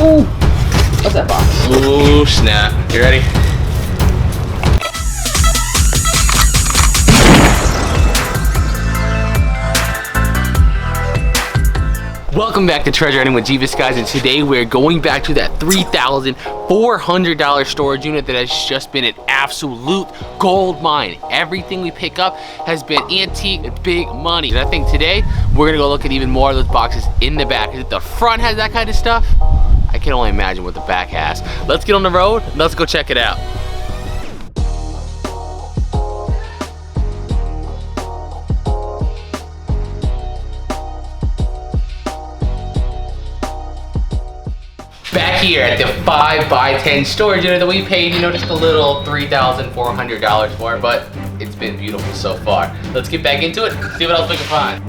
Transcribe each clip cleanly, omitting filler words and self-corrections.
Ooh. What's that box? Ooh, snap. You ready? Welcome back to Treasure Hunting with Jebus, guys, and today we're going back to that $3,400 storage unit that has just been an absolute gold mine. Everything we pick up has been antique and big money. And I think today we're gonna go look at even more of those boxes in the back. If the front has that kind of stuff, I can only imagine what the back has. Let's get on the road, let's go check it out. Back here at the 5x10 storage unit that we paid, you know, just a little $3,400 for, but it's been beautiful so far. Let's get back into it, see what else we can find.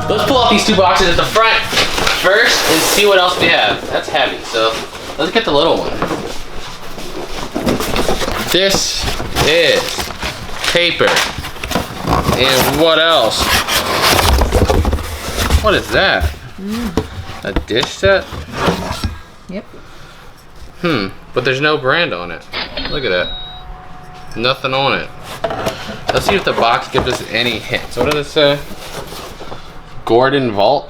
Let's pull out these two boxes at the front first and see what else we have. That's heavy, so let's get the little one. This is paper. And what else? What is that? A dish set? Yep. But there's no brand on it. Look at that. Nothing on it. Let's see if the box gives us any hints. What does it say? Gordon Vault.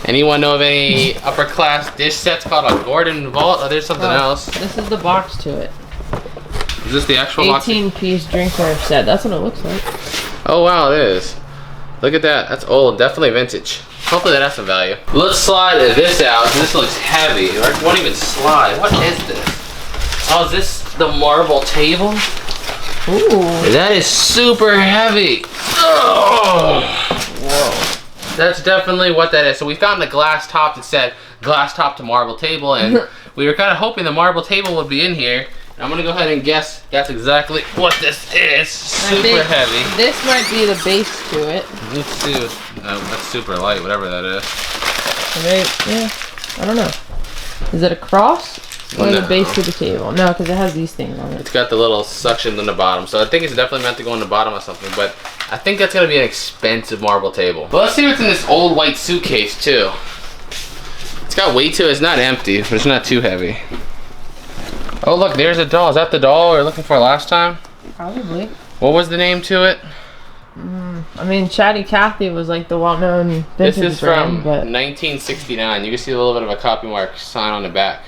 Anyone know of any upper class dish sets called a Gordon Vault? Or there's something else? This is the box to it. Is this the actual box? 18-piece drinkware set. That's what it looks like. Oh wow, it is. Look at that. That's old. Definitely vintage. Hopefully that has some value. Let's slide this out. This looks heavy. It won't even slide. What is this? Oh, is this the marble table? Ooh. That is super heavy. Oh. Whoa. That's definitely what that is. So we found the glass top that said glass top to marble table, and we were kind of hoping the marble table would be in here. And I'm gonna go ahead and guess that's exactly what this is. Super heavy. This might be the base to it. Let's see. That's super light, whatever that is. Yeah, I don't know. Is it a cross? Or No. the base to the table? No, because it has these things on it. It's got the little suction on the bottom, so I think it's definitely meant to go on the bottom of something, but I think that's gonna be an expensive marble table. But let's see what's in this old white suitcase too. It's got weight to it. It's not empty, but it's not too heavy. Oh look, there's a doll. Is that the doll we were looking for last time? Probably. What was the name to it? I mean, Chatty Cathy was like the well-known vintage This is brand, from but 1969. You can see a little bit of a copy mark sign on the back.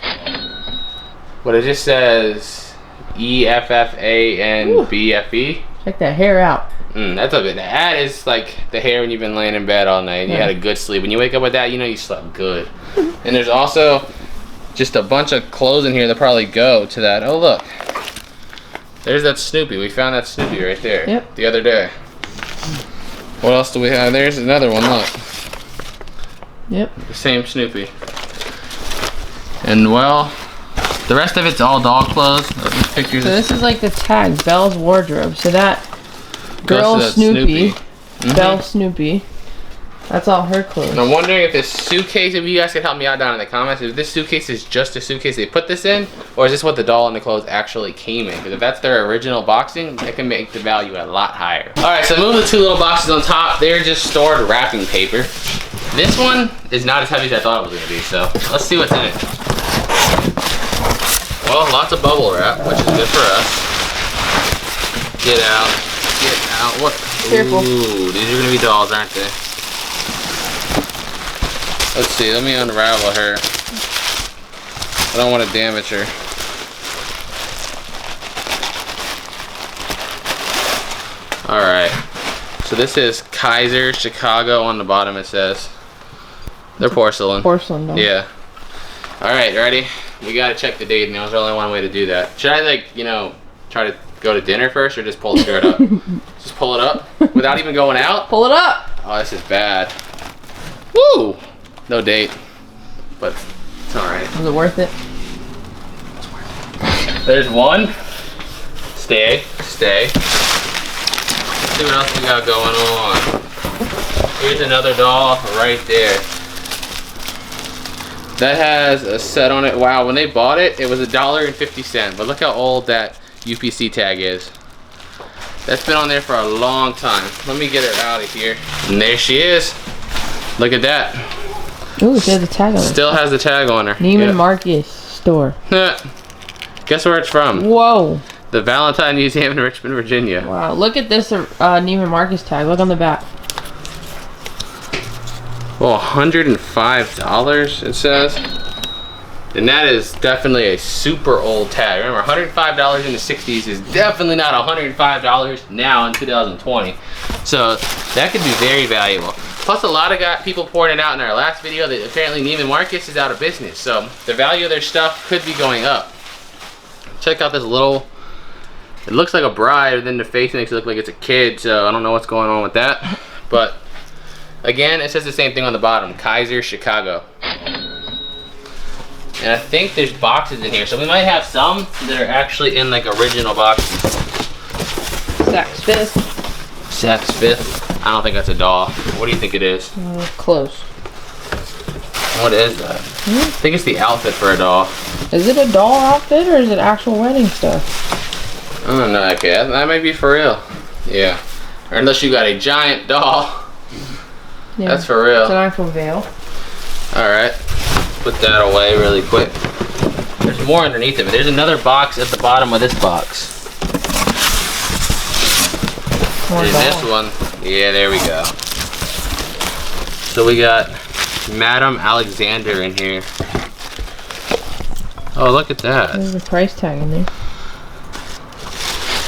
But it just says EFFANBFE. check that hair out. That's a bit. That is like the hair when you've been laying in bed all night and you had a good sleep. When you wake up with that, you know you slept good. And there's also just a bunch of clothes in here that probably go to that. Oh look, there's that Snoopy. We found that Snoopy right there. Yep. The other day. What else do we have? There's another one. Look. Yep. The same Snoopy. And well, the rest of it's all dog clothes. Pictures. So this is like the tag, Belle's wardrobe. So that girl that Snoopy, Snoopy. Belle Snoopy, that's all her clothes. And I'm wondering if this suitcase, if you guys could help me out down in the comments, if this suitcase is just a suitcase they put this in, or is this what the doll and the clothes actually came in? Because if that's their original boxing, it can make the value a lot higher. Alright, so move the two little boxes on top. They're just stored wrapping paper. This one is not as heavy as I thought it was going to be, so let's see what's in it. Well, lots of bubble wrap, which is good for us. Get out. Get out. What? Careful. Ooh, these are going to be dolls, aren't they? Let's see, let me unravel her. I don't want to damage her. Alright. So this is Kaiser, Chicago on the bottom it says. They're porcelain. Porcelain doll. Yeah. Alright, ready? We gotta check the date, and there's only one way to do that. Should I, like, you know, try to go to dinner first, or just pull the shirt up? Just pull it up without even going out? Pull it up! Oh, this is bad. Woo! No date. But it's alright. Was it worth it? There's one. Stay. Stay. Let's see what else we got going on. Here's another doll right there. That has a set on it. Wow, when they bought it, it was $1.50. But look how old that UPC tag is. That's been on there for a long time. Let me get her out of here. And there she is. Look at that. Ooh, she has a tag on it. Still has the tag on her. Neiman Marcus store. Guess where it's from? Whoa. The Valentine Museum in Richmond, Virginia. Wow, look at this Neiman Marcus tag. Look on the back. Well, $105 it says. And that is definitely a super old tag. Remember, $105 in the 60s is definitely not $105 now in 2020. So that could be very valuable. Plus, a lot of people pointed out in our last video that apparently Neiman Marcus is out of business. So the value of their stuff could be going up. Check out this little, it looks like a bride, but then the face makes it look like it's a kid. So I don't know what's going on with that. But again, it says the same thing on the bottom, Kaiser, Chicago. And I think there's boxes in here. So we might have some that are actually in like original boxes. Saks Fifth. Saks Fifth. I don't think that's a doll. What do you think it is? Close. What is that? I think it's the outfit for a doll. Is it a doll outfit or is it actual wedding stuff? I don't know. Okay, that might be for real. Yeah. Or unless you got a giant doll. Yeah, that's for real. It's an actual veil. Alright. Put that away really quick. There's more underneath of it. There's another box at the bottom of this box. And this one. Yeah, there we go. So we got Madame Alexander in here. Oh, look at that. There's a price tag in there.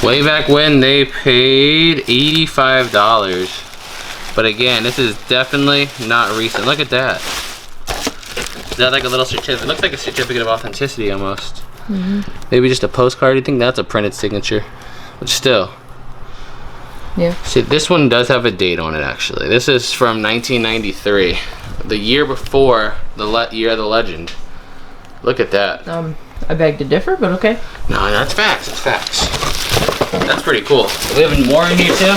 Way back when they paid $85. But again, this is definitely not recent. Look at that. Is that like a little certificate? It looks like a certificate of authenticity almost. Mm-hmm. Maybe just a postcard. You think that's a printed signature? But still. Yeah. See, this one does have a date on it actually. This is from 1993. The year before the year of the legend. Look at that. I beg to differ, but okay. No, that's facts. That's facts. That's pretty cool. Do we have more in here too?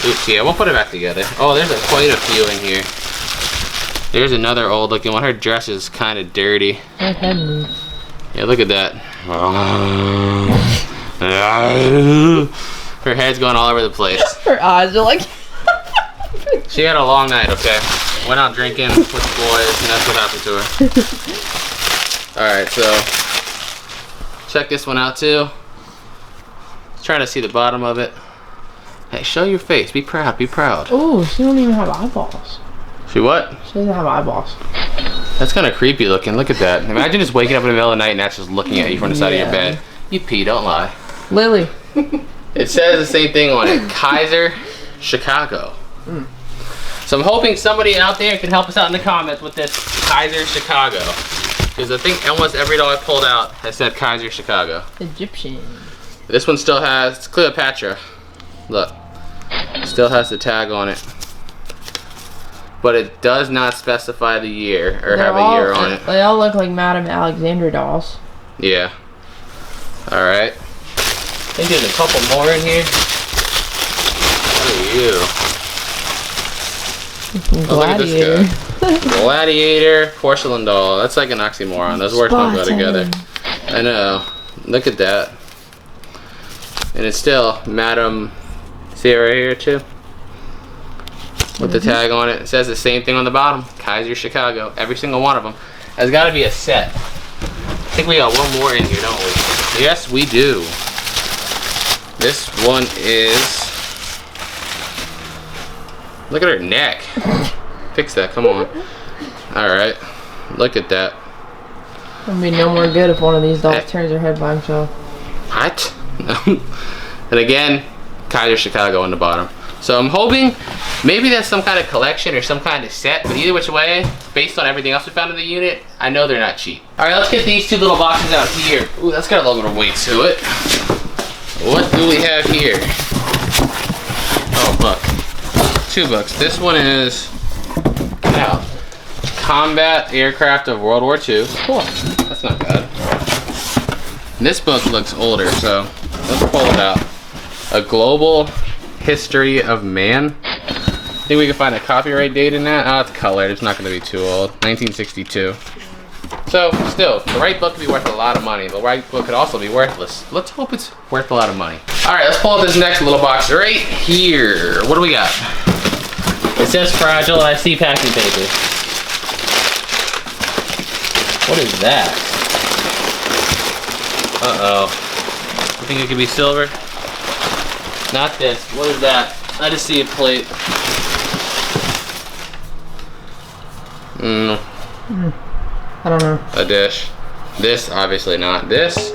Oops, yeah, we'll put it back together. Oh, there's quite a few in here. There's another old looking one. Her dress is kind of dirty. Yeah, look at that. Her head's going all over the place. Her eyes are like... She had a long night, okay? Went out drinking with the boys, and that's what happened to her. Alright, so... check this one out, too. Trying to see the bottom of it. Hey, show your face. Be proud. Be proud. Oh, she don't even have eyeballs. She what? She doesn't have eyeballs. That's kind of creepy looking. Look at that. Imagine just waking up in the middle of the night and that's just looking at you from the side of your bed. You pee, don't lie. Lily. It says the same thing on it. Kaiser, Chicago. So I'm hoping somebody out there can help us out in the comments with this Kaiser, Chicago. Because I think almost every doll I pulled out has said Kaiser, Chicago. Egyptian. This one still has, it's Cleopatra. Look. Still has the tag on it. But it does not specify the year or have a year on it. They all look like Madame Alexander dolls. Yeah. Alright. I think there's a couple more in here. What are you? Gladiator. Oh, look at this guy. Gladiator, porcelain doll. That's like an oxymoron. Those words don't go together. I know. Look at that. And it's still Madame. See it right here too? With the tag on it. It says the same thing on the bottom. Kaiser, Chicago. Every single one of them. There's got to be a set. I think we got one more in here, don't we? Yes, we do. This one is... Look at her neck. Fix that, come on. Alright. Look at that. It'll be no more good if one of these dolls turns her head by himself. What? No. And again, Kaiser, Chicago on the bottom. So I'm hoping maybe that's some kind of collection or some kind of set, but either which way, based on everything else we found in the unit, I know they're not cheap. All right, let's get these two little boxes out here. Ooh, that's got a little bit of weight to it. What do we have here? Oh, buck. $2. This one is, now, Combat Aircraft of World War II. Cool, that's not bad. This book looks older, so let's pull it out. A Global History of Man. Think we can find a copyright date in that? Oh, it's colored. It's not going to be too old. 1962. So, still, the right book could be worth a lot of money. The right book could also be worthless. Let's hope it's worth a lot of money. Alright, let's pull out this next little box right here. What do we got? It says fragile, and I see packing paper. What is that? Uh-oh. You think it could be silver? Not this. What is that? I just see a plate. I don't know. A dish. This, obviously not. This,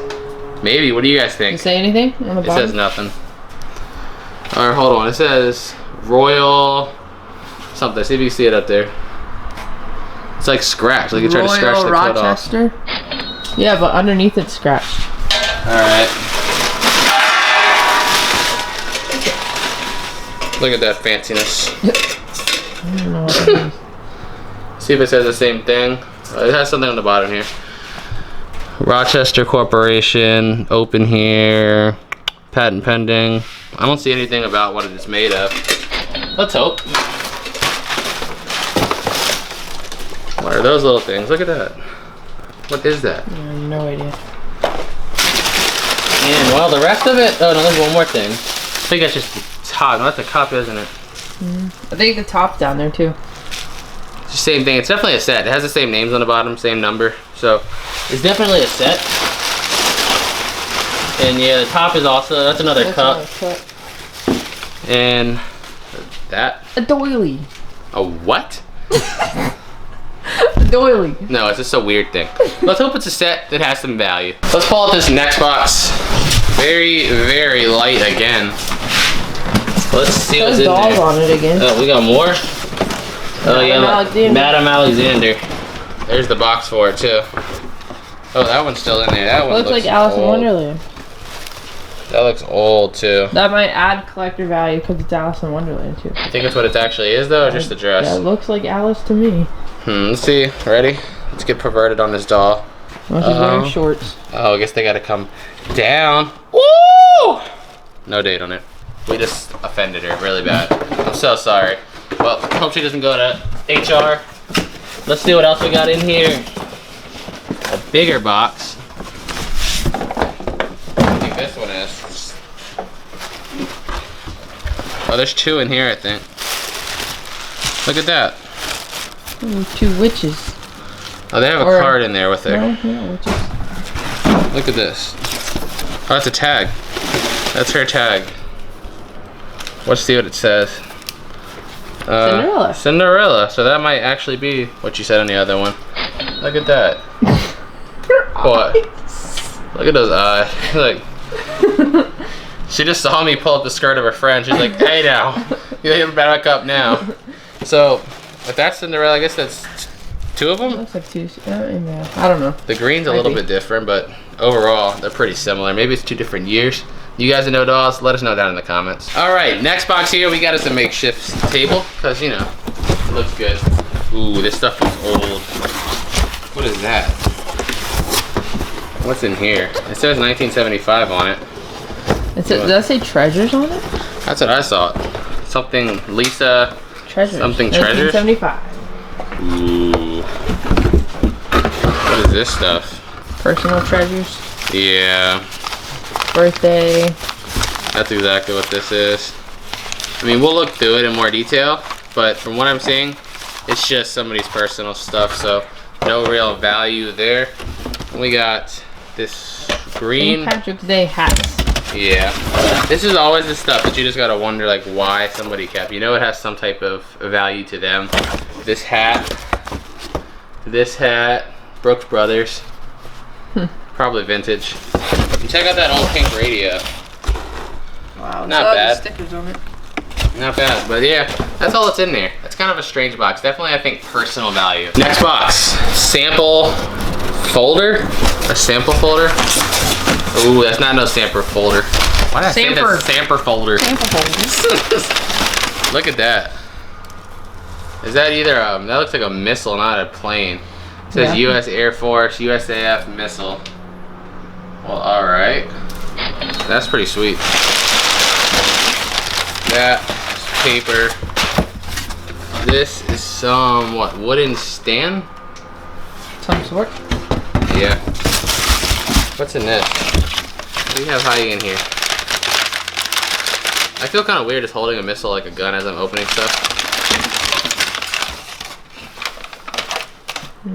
maybe. What do you guys think? Does it say anything on the bottom? It says nothing. Alright, hold on. It says Royal something. See if you can see it up there. It's like scratched. Like you try to scratch the cut off. Rochester? Yeah, but underneath it's scratched. Alright. Look at that fanciness. I don't know what that is. See if it says the same thing. It has something on the bottom here. Rochester Corporation, open here, patent pending. I don't see anything about what it is made of. Let's hope. What are those little things? Look at that. What is that? I have no idea. And well, the rest of it, oh no, there's one more thing. I think that's just the top. No, that's a cup, isn't it? I think the top's down there too. It's the same thing. It's definitely a set. It has the same names on the bottom, same number. So it's definitely a set. And yeah, the top is also, that's another cup. And that. A doily. A what? A doily. No, it's just a weird thing. Let's hope it's a set that has some value. Let's pull out this next box. Very, very light again. Let's see what's in there. There's dolls on it again. Oh, we got more? Oh yeah, Alexander. Madam Alexander. There's the box for it too. Oh, that one's still in there. That one looks like Alice in Wonderland. That looks old too. That might add collector value because it's Alice in Wonderland too. You think it's what it actually is though, or just the dress? That looks like Alice to me. Let's see. Ready? Let's get perverted on this doll. Well, she's wearing shorts. Oh, I guess they gotta come down. Woo! No date on it. We just offended her really bad. I'm so sorry. Well, hope she doesn't go to HR. Let's see what else we got in here. A bigger box. I think this one is. Oh, there's two in here, I think. Look at that. Ooh, two witches. Oh, they have a card in there with her. No, yeah, witches. Look at this. Oh, that's a tag. That's her tag. Let's see what it says. Cinderella. Cinderella. So that might actually be what you said on the other one. Look at that. What? Look at those eyes. Like, she just saw me pull up the skirt of her friend. She's like, "Hey now, you better back up now." So, if that's Cinderella, I guess that's two of them. Looks like two. I don't know. The green's a little bit different, but overall they're pretty similar. Maybe it's 2 different years. You guys that know dolls, let us know down in the comments. All right, next box here, we got us a makeshift table, because, you know, it looks good. Ooh, this stuff is old. What is that? What's in here? It says 1975 on it. Does that say treasures on it? That's what I saw. Something Lisa. Treasures. Something treasures? 1975. Ooh. What is this stuff? Personal treasures. Yeah. Birthday. That's exactly what this is. I mean, we'll look through it in more detail, but from what I'm seeing, it's just somebody's personal stuff, so no real value there. We got this green. St. Patrick's Day hats. Yeah. This is always the stuff that you just gotta wonder, like, why somebody kept. You know it has some type of value to them. This hat. Brooks Brothers. Probably vintage. And check out that old pink radio. Wow, not bad. Stickers on it. Not bad, but yeah, that's all that's in there. That's kind of a strange box. Definitely, I think, personal value. Next box, sample folder. A sample folder. Ooh, that's not no sample folder. Why did I say that? Sample folder. Sample folder. Look at that. Is that either that looks like a missile, not a plane. It says U.S. Air Force, USAF missile. Well, all right. That's pretty sweet. That paper. This is some, what, wooden stand? Some sort. Yeah. What's in this? What do you have hiding in here? I feel kind of weird just holding a missile like a gun as I'm opening stuff.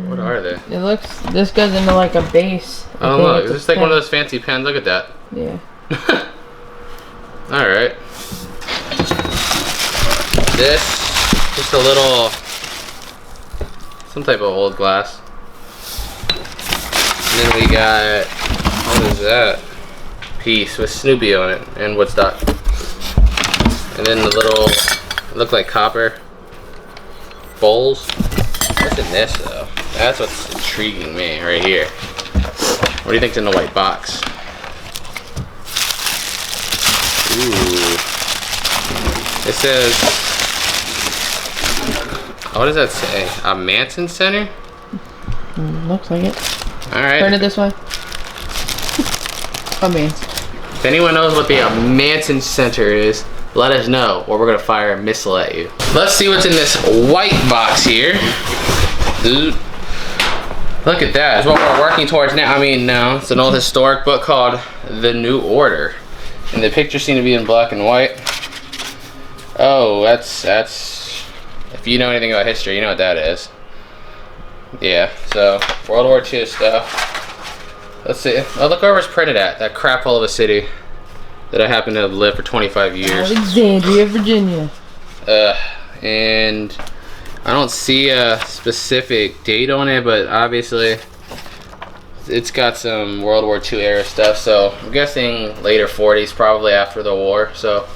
What are they? It looks, this goes into like a base. Oh look, is this like one of those fancy pens? Look at that. Yeah. Alright. This, just a little, some type of old glass. And then we got, what is that? Piece with Snoopy on it and Woodstock. And then the little, look like copper bowls. What's in this though? That's what's intriguing me right here. What do you think's in the white box? Ooh. It says, what does that say? A Manson Center? Looks like it. Alright. Turn it this way. A Manson. If anyone knows what the Manson Center is, let us know, or we're gonna fire a missile at you. Let's see what's in this white box here. Ooh. Look at that, it's what we're working towards now. I mean, no, it's an old historic book called The New Order. And the pictures seem to be in black and white. Oh, that's, if you know anything about history, you know what that is. Yeah, so, World War II stuff. Let's see, oh, look where it was printed at, that crap hole of a city that I happen to have lived for 25 years. Alexandria, Virginia. And I don't see a specific date on it, but obviously it's got some World War II era stuff, so I'm guessing later 40s, probably after the war, so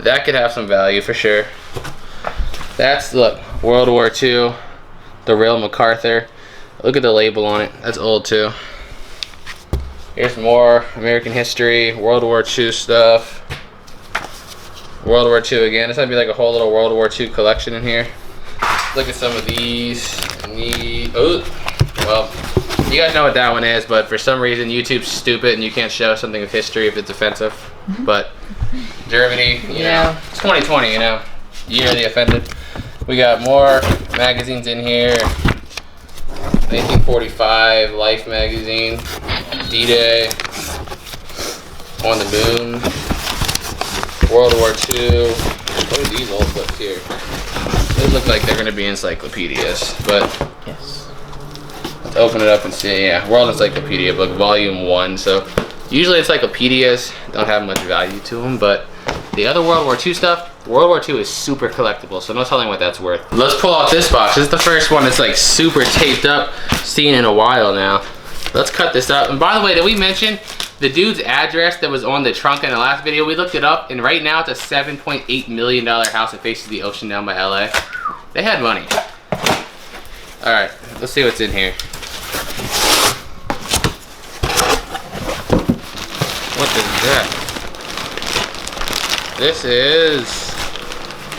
that could have some value for sure. That's, look, World War II, the real MacArthur. Look at the label on it, that's old too. Here's more American history, World War II stuff. World War II again, this might be like a whole little World War II collection in here. Look at some of these. Oh, well, you guys know what that one is, but for some reason YouTube's stupid and you can't show something of history if it's offensive. But Germany, you know, it's 2020, you know, year of the offended. We got more magazines in here. 1945 Life magazine, D-Day, On the Moon, World War II. What are these old books here? These look like they're going to be encyclopedias, but yes. Let's open it up and see. Yeah, World Encyclopedia book, volume 1. So usually encyclopedias don't have much value to them, but the other World War II stuff, World War II is super collectible, so no telling what that's worth. Let's pull out this box. This is the first one that's like super taped up, seen in a while now. Let's cut this up. And by the way, did we mention the dude's address that was on the trunk in the last video? We looked it up, and right now it's a $7.8 million house that faces the ocean down by LA. They had money. All right, let's see what's in here. What is that? This is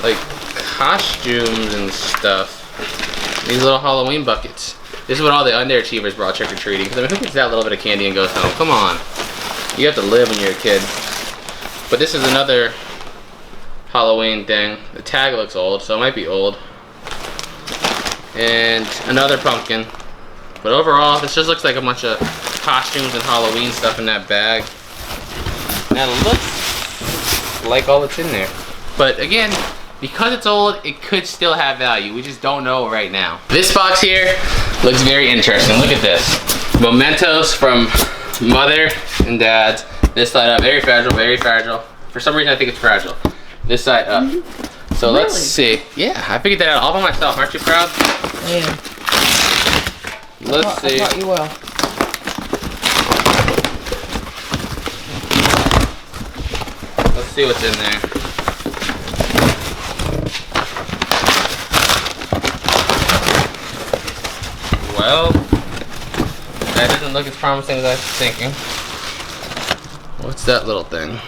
like costumes and stuff. These little Halloween buckets. This is what all the underachievers brought trick-or-treating. Because I mean, who gets that little bit of candy and goes home? Come on. You have to live when you're a kid. But this is another Halloween thing. The tag looks old, so it might be old. And another pumpkin. But overall, this just looks like a bunch of costumes and Halloween stuff in that bag. And that looks like all that's in there. But again, because it's old, it could still have value. We just don't know right now. This box here looks very interesting. Look at this. Mementos from Mother and Dad's. This side up, very fragile, very fragile. For some reason, I think it's fragile. This side up. So really? Let's see. Yeah, I figured that out all by myself. Aren't you proud? I am. Let's see. I thought you will. Let's see what's in there. Well, that doesn't look as promising as I was thinking. What's that little thing?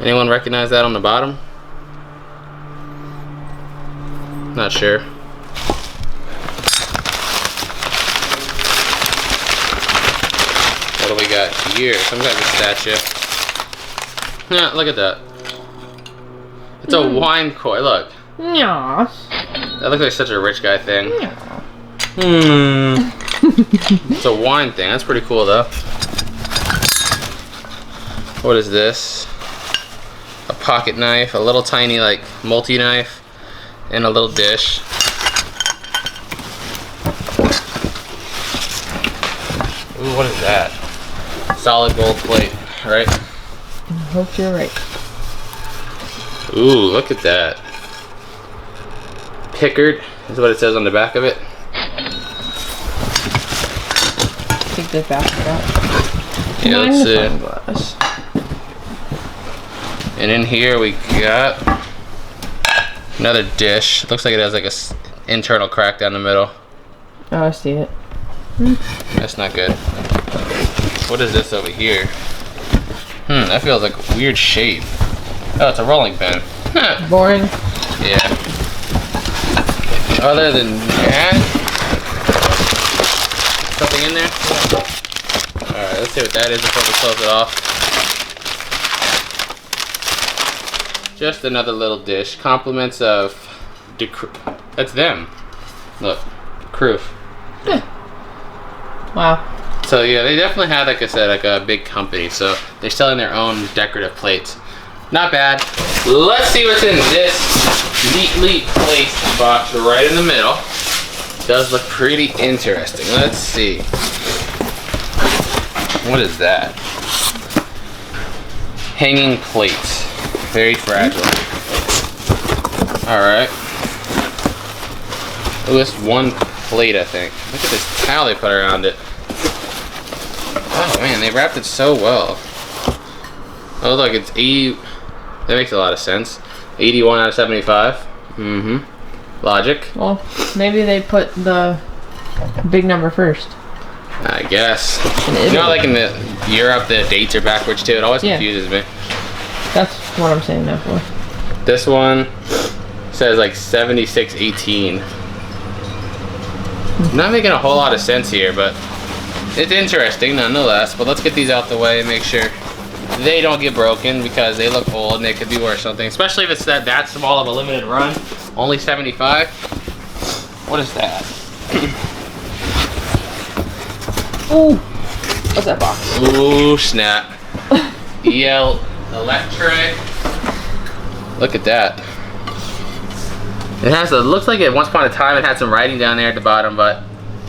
Anyone recognize that on the bottom? Not sure. What do we got here? Some kind of statue. Yeah, look at that. It's a wine koi. Look. Yeah. That looks like such a rich guy thing. Yeah. It's a wine thing. That's pretty cool though. What is this? A pocket knife, a little tiny like multi-knife, and a little dish. Ooh, what is that? Solid gold plate, right? I hope you're right. Ooh, look at that. Pickard is what it says on the back of it. Take the back of that. Yeah, let's see. Glass. And in here we got another dish. Looks like it has like a internal crack down the middle. Oh, I see it. That's not good. What is this over here? That feels like a weird shape. Oh, it's a rolling pin. Boring. Yeah. Other than that, something in there? Alright, let's see what that is before we close it off. Just another little dish. Compliments of that's them. Look, Croof. Wow. So yeah, they definitely have, like I said, like a big company. So they're selling their own decorative plates. Not bad. Let's see what's in this neatly placed box right in the middle. Does look pretty interesting. Let's see. What is that? Hanging plates. Very fragile. Alright. Oh, this one plate, I think. Look at this towel they put around it. Oh man, they wrapped it so well. Oh look, it's 80. That makes a lot of sense. 81 out of 75. Mm-hmm. Logic. Well, maybe they put the big number first. I guess. You know, like in Europe, the dates are backwards too. It always confuses me. That's what I'm saying that for. This one says like 7618. Not making a whole lot of sense here, but it's interesting nonetheless. But let's get these out the way and make sure they don't get broken because they look old and they could be worth something. Especially if it's that small of a limited run. Only 75. What is that? Ooh. What's that box? Ooh, snap. EL Electric. Look at that. It has looks like at once upon a time it had some writing down there at the bottom, but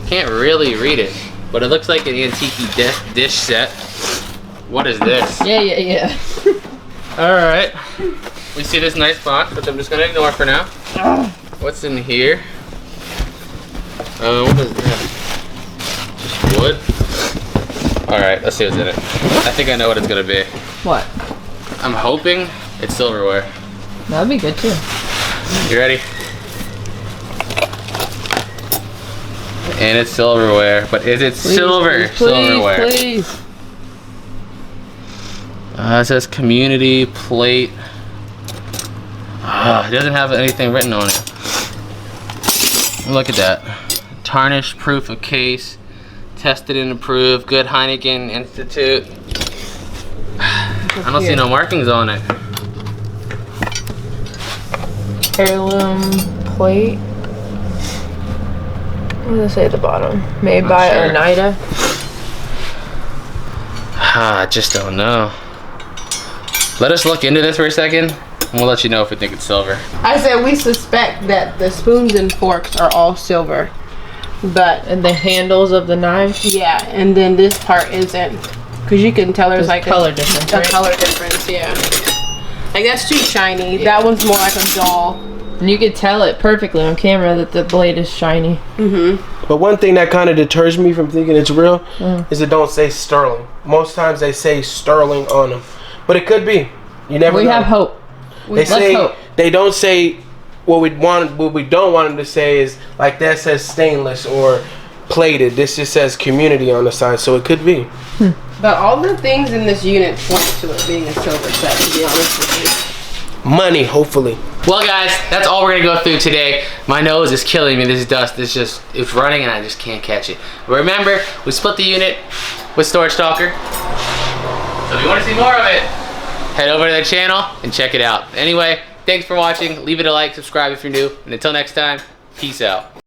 can't really read it. But it looks like an antique dish set. What is this? Yeah. Alright. We see this nice box, which I'm just going to ignore for now. What's in here? What is that? Just wood? Alright, let's see what's in it. I think I know what it's going to be. What? I'm hoping it's silverware. That'd be good too. You ready? And it's silverware, but is it silver silverware? Please. It says community plate. It doesn't have anything written on it. Look at that. Tarnish proof of case. Tested and approved. Good Heineken Institute. I don't see no markings on it. Heirloom plate. What does it say at the bottom? Made by Oneida. I just don't know. Let us look into this for a second, and we'll let you know if we think it's silver. I said we suspect that the spoons and forks are all silver, but And the handles of the knives. yeah, and then this part isn't, because you can tell there's like color difference. a color difference. Yeah, like that's too shiny. Yeah. That one's more like a dull. And you can tell it perfectly on camera that the blade is shiny. But one thing that kind of deters me from thinking it's real is it don't say sterling. Most times they say sterling on them, but it could be. You never know. We have hope. Let's hope. They don't say what we don't want them to say is like that says stainless or plated. This just says community on the side, so it could be. But all the things in this unit point to it being a silver set, to be honest with you. Money, hopefully. Well guys, that's all we're gonna go through today. My nose is killing me. This dust is just, it's running and I just can't catch it. But remember, we split the unit with Storage Stalker. So if you wanna see more of it, head over to the channel and check it out. Anyway, Thanks for watching. Leave it a like, subscribe if you're new. And until next time, peace out.